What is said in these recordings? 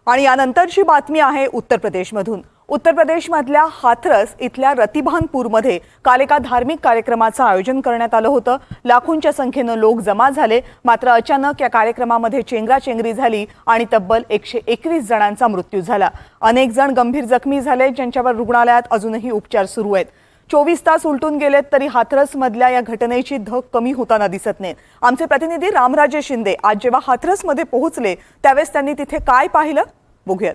आणि यानंतरची बातमी आहे उत्तर प्रदेशमधून। उत्तर प्रदेशमधल्या हाथरस इथल्या रतिभानपूरमध्ये काल एका धार्मिक कार्यक्रमाचं आयोजन करण्यात आलं होतं। लाखोंच्या संख्येने लोक जमा झाले, मात्र अचानक या कार्यक्रमामध्ये चेंगराचेंगरी झाली आणि तब्बल 121 जणांचा मृत्यू झाला। अनेक जण गंभीर जखमी झाले, ज्यांच्यावर रुग्णालयात अजूनही उपचार सुरू आहेत। 24 तास उलटून गेलेत तरी हाथरसमधल्या या घटनेची धग कमी होताना दिसत नाही। आमचे प्रतिनिधी रामराजे शिंदे आज जेव्हा हाथरसमध्ये पोहोचले त्यावेळेस त्यांनी तिथे काय पाहिलं बघूयात।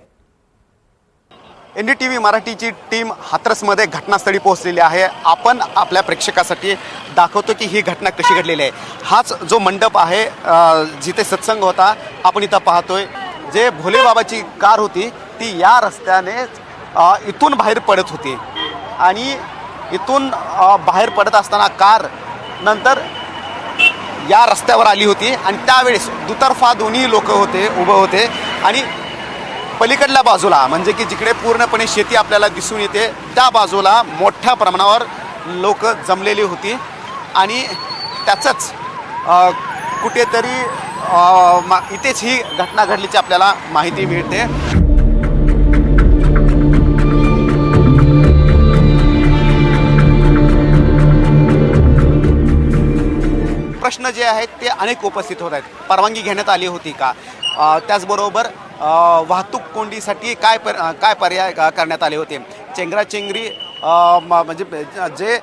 एनडीटीव्ही मराठीची टीम हाथरसमध्ये घटनास्थळी पोहोचलेली आहे। आपण आपल्या प्रेक्षकासाठी दाखवतो की ही घटना कशी घडलेली आहे। हाच जो मंडप आहे जिथे सत्संग होता, आपण इथं पाहतोय। जे भोले बाबाची कार होती ती या रस्त्याने इथून बाहेर पडत होती आणि इथून बाहेर पडत असताना कार नंतर या रस्त्यावर आली होती आणि त्यावेळेस दुतर्फा दोन्ही लोक उभे होते आणि पलीकडल्या बाजूला म्हणजे की जिकडे पूर्णपणे शेती आपल्याला दिसून येते त्या बाजूला मोठ्या प्रमाणावर लोक जमलेली होती आणि त्याचंच कुठेतरी इथेच ही घटना घडल्याची आपल्याला माहिती मिळते। प्रश्न जे आहेत ते अनेक उपस्थित होत आहेत। परवानगी घेण्यात आली होती का, त्याचबरोबर वाहतूक कोंडीसाठी काय पर्याय करण्यात आले होते। चेंगराचेंगरी म्हणजे जे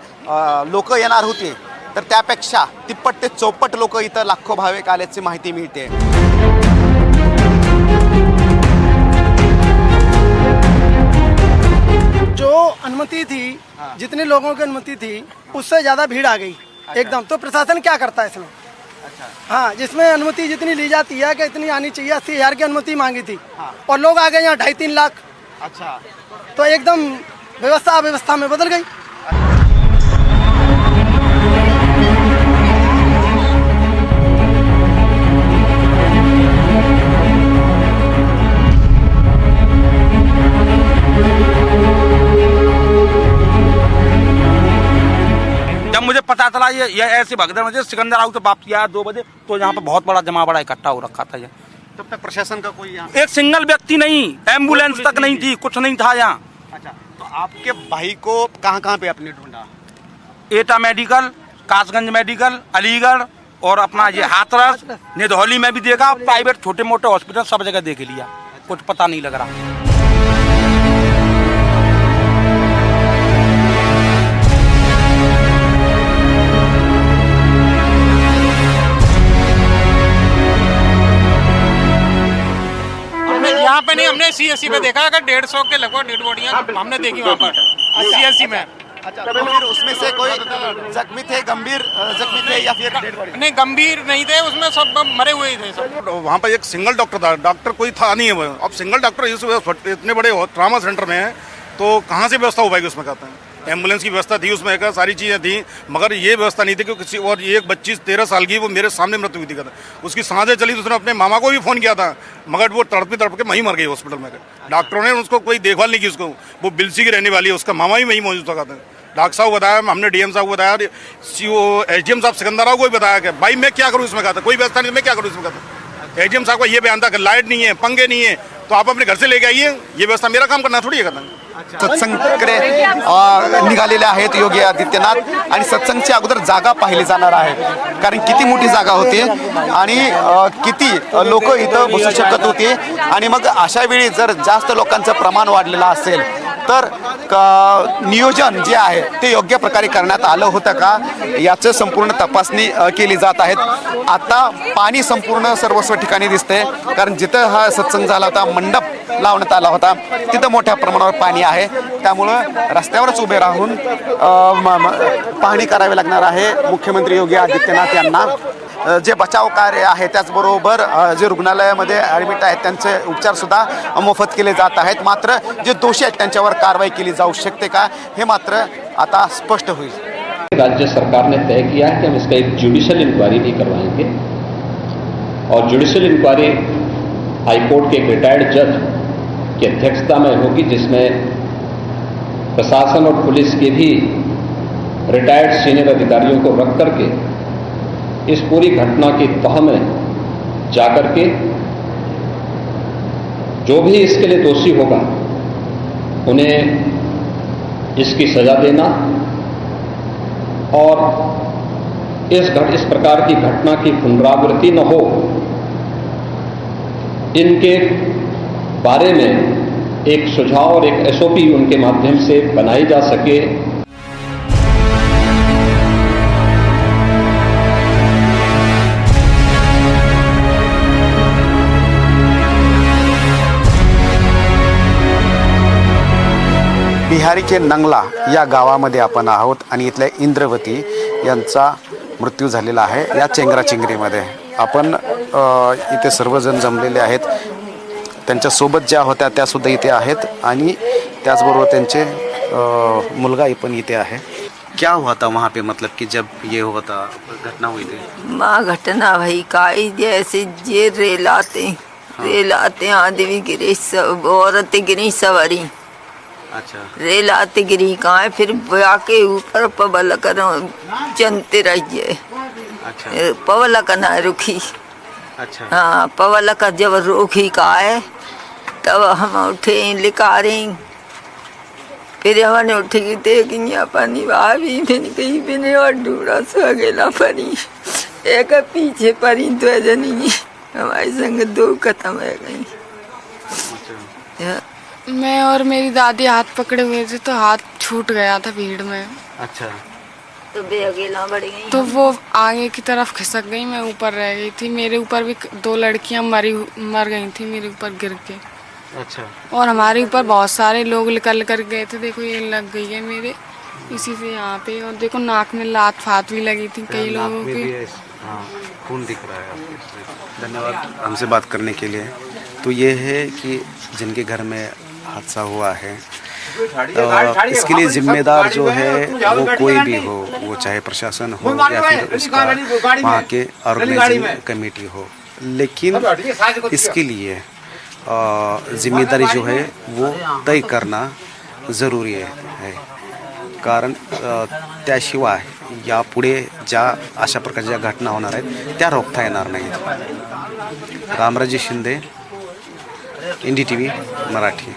लोक येणार होते तर त्यापेक्षा तिप्पट ते चौपट लोक इथं लाखो भाविक आल्याची माहिती मिळते। जो अनुमति थी, जितने लोगों की अनुमति थी उससे ज़्यादा भीड़ आ गई एकदम। तो प्रशासन क्या करता है इसमें? हाँ, जिसमें अनुमति जितनी ली जाती है कि इतनी आनी चाहिए, 80,000 की अनुमति मांगी थी और लोग आ गए यहाँ 2.5-3 लाख। अच्छा, तो एकदम व्यवस्था अव्यवस्था में बदल गई। मुझे पता चला ये ऐसे भगदड़ में सिकंदर आउट तो वापस आया 2 बजे, तो यहाँ पे बहुत बड़ा जमा बड़ा इकट्ठा हो रखा था। तब तक प्रशासन का कोई यहाँ एक सिंगल व्यक्ति नहीं, एम्बुलेंस तक नहीं थी, कुछ नहीं था यहाँ। अच्छा, तो आपके भाई को कहाँ पे आपने ढूंढा? एटा मेडिकल, कासगंज मेडिकल, अलीगढ़ और अपना ये हाथरस, निधौली में भी देखा, प्राइवेट छोटे मोटे हॉस्पिटल सब जगह देख लिया, कुछ पता नहीं लग रहा। यहाँ पे नहीं, हमने CSC में देखा अगर 150 के लगभग डेड बॉडियाँ हमने देखी वहाँ पर CSC में। अच्छा, तो फिर उसमें से कोई जख्मी थे, गंभीर जख्मी थे या फिर नहीं, गंभीर नहीं थे, उसमें सब मरे हुए ही थे सब। वहाँ पर एक सिंगल डॉक्टर था, डॉक्टर कोई था नहीं है। अब सिंगल डॉक्टर इतने बड़े ट्रामा सेंटर में है तो कहाँ से व्यवस्था हो पाएगी उसमें? कहते हैं एम्बुलेंस की व्यवस्था थी उसमें, का सारी चीज़ें थी, मगर ये व्यवस्था नहीं थी कि किसी और एक 25-13 साल की वो मेरे सामने मृत्यु हुई थी। कहता उसकी सांसें चली तो उसने अपने मामा को भी फ़ोन किया था, मगर वो तड़प के वहीं मर गई हॉस्पिटल में। डॉक्टरों ने उसको कोई देखभाल नहीं की उसको। वो बिलसी की रहने वाली है, उसका मामा भी वहीं मौजूद था। कहते हैं डॉक्टर साहब को बताया, हमने DM साहब को बताया, SDM साहब सिकंदर को भी बताया कि भाई मैं क्या करूँ इसमें? कहता कोई व्यवस्था नहीं, मैं क्या करूँ इसमें? कहता SDM साहब का ये बयान था कि लाइट नहीं है, पंखे नहीं है, तो आप अपने घर से लेके आइए, ये व्यवस्था मेरा काम करना थोड़ी है। कहता सत्संगकडे निघालेले आहेत योगी आदित्यनाथ आणि सत्संगची अगोदर जागा पाहिली जाणार आहे, कारण किती मोठी जागा होती आणि किती लोक इथं बसू शकत होते। आणि मग अशा वेळी जर जास्त लोकांचं प्रमाण वाढलेलं असेल तर नियोजन जे आहे ते योग्य प्रकारे करण्यात आलं होतं का याचं संपूर्ण तपासणी केली जात आहे। आता पाणी संपूर्ण सर्वस्व ठिकाणी दिसते, कारण जिथं हा सत्संग झाला होता, मंडप लावण्यात आला होता, तिथं मोठ्या प्रमाणावर पाणी आहे। त्यामुळं रस्त्यावरच उभे राहून पाहणी करावी लागणार आहे मुख्यमंत्री योगी आदित्यनाथ यांना। जे बचाव कार्य आहे त्याचबरोबर जे रुग्णालयामध्ये ॲडमिट आहेत त्यांचे उपचारसुद्धा मोफत केले जात आहेत। मात्र जे दोषी आहेत त्यांच्यावर कारवाई केली जाऊ शकते का हे मात्र आता स्पष्ट होईल। राज्य सरकार ने तय किया है कि हम इसका एक जुडिशियल इंक्वायरी भी करवाएंगे और जुडिशियल इंक्वायरी हाईकोर्ट के एक रिटायर्ड जज की अध्यक्षता में होगी, जिसमें प्रशासन और पुलिस के भी रिटायर्ड सीनियर अधिकारियों को रख करके इस पूरी घटना की तह में जाकर के जो भी इसके लिए दोषी होगा उन्हें इसकी सजा देना और इस प्रकार की घटना की पुनरावृत्ति न हो, इनके बारे में एक सुझाव और एक एसओपी उनके माध्यम से बनाई जा सके। बिहारी के नंगला या गावामध्ये आपण आहोत आणि इथल्या इंद्रवती यांचा मृत्यू झालेला आहे या चेंगराचेंगरीमध्ये। आपण इथे सर्वजण जमलेले आहेत, त्यांच्यासोबत ज्या होत्या त्यासुद्धा इथे आहेत आणि त्याचबरोबर त्यांचे मुलगा पण इथे आहे। क्या हुआ था वहाँ पे, मतलब कि जब ये हुआ था, घटना हुई थी? माँ घटना भाई काई जैसे ये रेल आते आदमी गिरी, सब औरतें गिरी सवारी। अच्छा। रेल आते गिरी कहाँ है, फिर आके ऊपर पवल कर चलते रहिए। अच्छा। पवल का ना रुकी। अच्छा। हाँ पवल का जब रोकी का है तब हम उठे लिखा रही, फिर हमने उठी देखी पानी भाभी मैंने कहीं बिने और डूरा सो गेला परी, एक पीछे परी दो जनी हमारे संग दो खत्म हो गई। मैं और मेरी दादी हाथ पकड़े हुए थे तो हाथ छूट गया था भीड़ में। अच्छा। तो बेअकेला बढ़ गई, तो वो आगे की तरफ खिसक गई, मैं ऊपर रह गई थी। मेरे ऊपर भी 2 लड़कियां मर गई थी मेरे ऊपर गिर के। अच्छा। और हमारे ऊपर बहुत सारे लोग निकल कर गए थे। देखो ये लग गई है मेरे इसी से यहाँ पे, और देखो नाक में लात फात भी लगी थी कई लोगों की। हाँ, खून दिख रहा है आपके। धन्यवाद हमसे बात करने के लिए। तो ये है कि जिनके घर में हादसा हुआ है, तो इसके लिए जिम्मेदार जो है वो कोई भी हो, वो चाहे प्रशासन हो या फिर उसका वहाँ के ऑर्गेनाइजिंग कमेटी हो, लेकिन इसके लिए जिम्मेदारी जो है वो तय करना ज़रूरी है। कारण त्याशिवाय यापुढे ज्या अशा प्रकारच्या घटना होणार आहेत त्या रोखता येणार नाहीत। रामराजे शिंदे, NDTV मराठी।